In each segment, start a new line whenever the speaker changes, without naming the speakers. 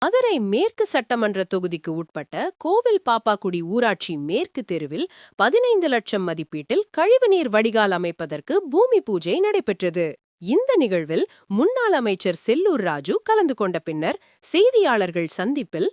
மதுரை மேற்கு சட்டமன்ற தொகுதிக்கு உட்பட்ட கோவில் பாப்பாக்குடி ஊராட்சி மேற்கு தெருவில் 15 லட்சம் மதிப்பீட்டில் கழிவுநீர் வடிகால் அமைப்பதற்கு பூமி பூஜை நடைபெற்றது. இந்த நிகழ்வில் முன்னாள் அமைச்சர் செல்லூர் ராஜு கலந்து கொண்ட பின்னர் செய்தியாளர்கள் சந்திப்பில்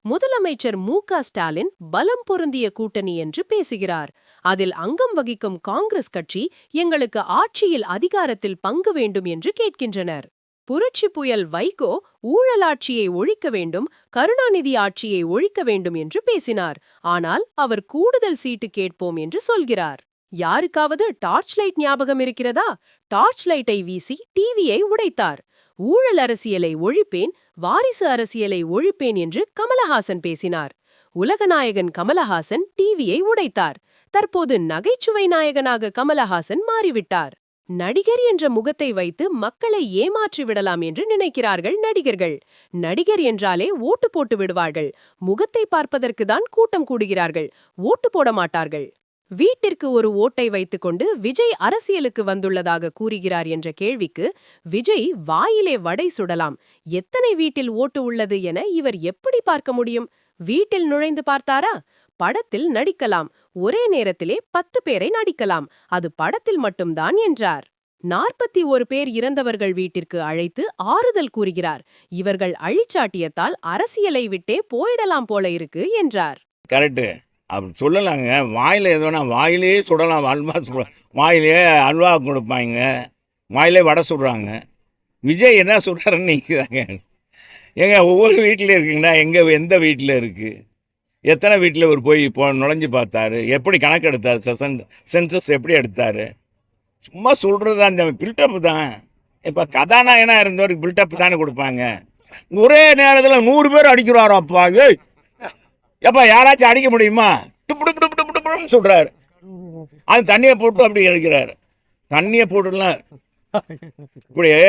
முதலமைச்சர் மு.க.ஸ்டாலின் பலம் பொருந்திய கூட்டணி என்று பேசுகிறார். அதில் அங்கம் வகிக்கும் காங்கிரஸ் கட்சி எங்களுக்கு ஆட்சியில் அதிகாரத்தில் பங்கு வேண்டும் என்று கேட்கின்றனர். புரட்சி புயல் வைகோ ஊழலாட்சியை ஒழிக்க வேண்டும், கருணாநிதி ஆட்சியை ஒழிக்க வேண்டும் என்று பேசினார். ஆனால் அவர் கூடுதல் சீட்டு கேட்போம் என்று சொல்கிறார். யாருக்காவது டார்ச் லைட் ஞாபகம் இருக்கிறதா? டார்ச் லைட்டை வீசி டிவியை உடைத்தார். ஊழல் அரசியலை ஒழிப்பேன், வாரிசு அரசியலை ஒழிப்பேன் என்று கமலஹாசன் பேசினார். உலகநாயகன் கமலஹாசன் டிவியை உடைத்தார். தற்போது நகைச்சுவை நாயகனாக கமலஹாசன் மாறிவிட்டார். நடிகர் என்ற முகத்தை வைத்து மக்களை ஏமாற்றி விடலாம் என்று நினைக்கிறார்கள் நடிகர்கள். நடிகர் என்றாலே ஓட்டு போட்டு விடுவார்கள். முகத்தை பார்ப்பதற்கு தான் கூட்டம் கூடுகிறார்கள், ஓட்டு போட மாட்டார்கள். வீட்டிற்கு ஒரு ஓட்டை வைத்துக்கொண்டு விஜய் அரசியலுக்கு வந்துள்ளதாக கூறுகிறார் என்ற கேள்விக்கு விஜய் வாயிலே வடை சுடலாம். எத்தனை வீட்டில் ஓட்டு உள்ளது என இவர் எப்படி பார்க்க முடியும்? வீட்டில் நுழைந்து பார்த்தாரா? படத்தில் நடிக்கலாம், ஒரே நேரத்திலே 10 பேரை நடிக்கலாம், அது படத்தில் மட்டும்தான் என்றார். 41 பேர் இறந்தவர்கள் வீட்டிற்கு அழைத்து ஆறுதல் கூறுகிறார். இவர்கள் அழிச்சாட்டியத்தால் அரசியலை விட்டே போயிடலாம் போல இருக்கு என்றார்.
கரெக்டு, அப்படி சொல்லலாங்க. வாயில் எதுனா வாயிலே சுடலாம். வாயிலே அல்வா கொடுப்பாங்க, வாயிலே வடை சுடுறாங்க. விஜய் என்ன சுடுறாருன்னு நினைக்கிறாங்க. ஏங்க ஒவ்வொரு வீட்டில் இருக்குங்கண்ணா, எந்த வீட்டில் இருக்குது? எத்தனை வீட்டில் ஒரு போய் நுழைஞ்சு பார்த்தாரு? எப்படி கணக்கு எடுத்தார்? சென்சஸ் எப்படி எடுத்தார்? சும்மா சொல்கிறது அந்த பில்டப்பு தான். இப்போ கதாநாயகனாக இருந்தவருக்கு பில்டப் தானே கொடுப்பாங்க. ஒரே நேரத்தில் 100 பேர் அடிக்கிறாரோ அப்பா. எப்பா யாராச்சும் அடிக்க முடியுமா? டுப்புன்னு சொல்கிறாரு. அது தண்ணியை போட்டு அப்படி அடிக்கிறாரு. தண்ணியை போட்டுலாம்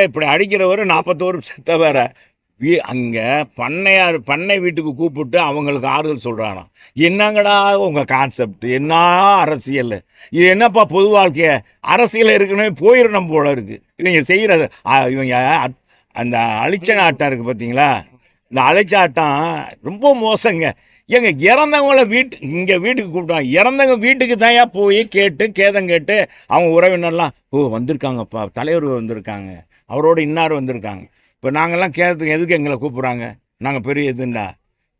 இப்படி அடிக்கிறவர் 41 செத்த வேற. அங்கே பண்ணை வீட்டுக்கு கூப்பிட்டு அவங்களுக்கு ஆறுதல் சொல்கிறாராம். என்னங்கடா உங்கள் கான்செப்ட்? என்ன அரசியல் இது? என்னப்பா பொது வாழ்க்கைய அரசியல் இருக்குன்னு போயிடணும் போல இருக்குது. இவங்க செய்கிறது. இவங்க அந்த அழிச்சனாட்டம் இருக்குது பார்த்தீங்களா? இந்த அழிச்சாட்டம் ரொம்ப மோசங்க. எங்க இறந்தவங்கள இங்கே வீட்டுக்கு கூப்பிட்டாங்க. இறந்தவங்க வீட்டுக்கு தான் போய் கேதம் கேட்டு அவங்க உறவினர்லாம் வந்திருக்காங்கப்பா, தலைவர் வந்திருக்காங்க, அவரோட இன்னார் வந்திருக்காங்க. இப்போ நாங்கள்லாம் கேட்கறதுக்கு எதுக்கு எங்களை கூப்பிட்றாங்க? நாங்கள் பெரிய எதுண்டா?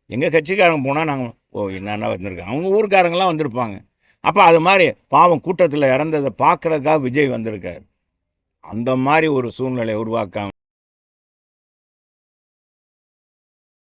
எங்கள் கட்சிக்காரங்க போனால் நாங்கள் என்னென்ன வந்திருக்காங்க, அவங்க ஊருக்காரங்களாம் வந்திருப்பாங்க. அப்போ அது மாதிரி பாவம் கூட்டத்தில் இறந்ததை பார்க்குறதுக்காக விஜய் வந்திருக்கார். அந்த மாதிரி ஒரு சூழ்நிலையை உருவாக்காம